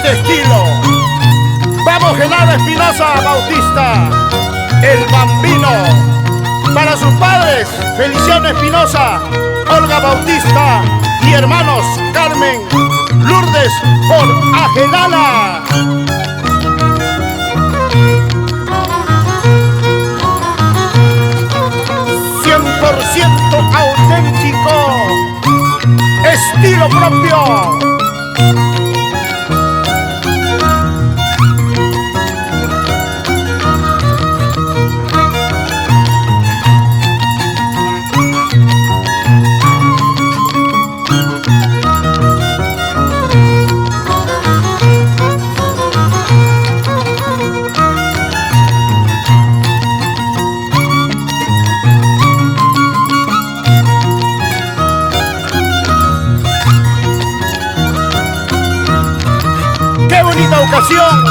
estilo. Vamos, Genaro Espinosa Bautista, el Bambino. Para sus padres, Feliciano Espinosa, Olga Bautista y hermanos Carmen, Lourdes por Ajelala. 100% auténtico, estilo propio. ¡Qué bonita ocasión!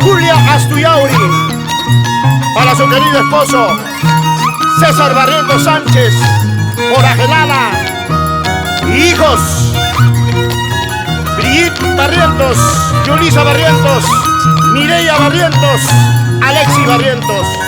Julia Astuyauri, para su querido esposo César Barrientos Sánchez, por Ajelala, y hijos Brigitte Barrientos, Yulisa Barrientos, Mireya Barrientos, Alexis Barrientos.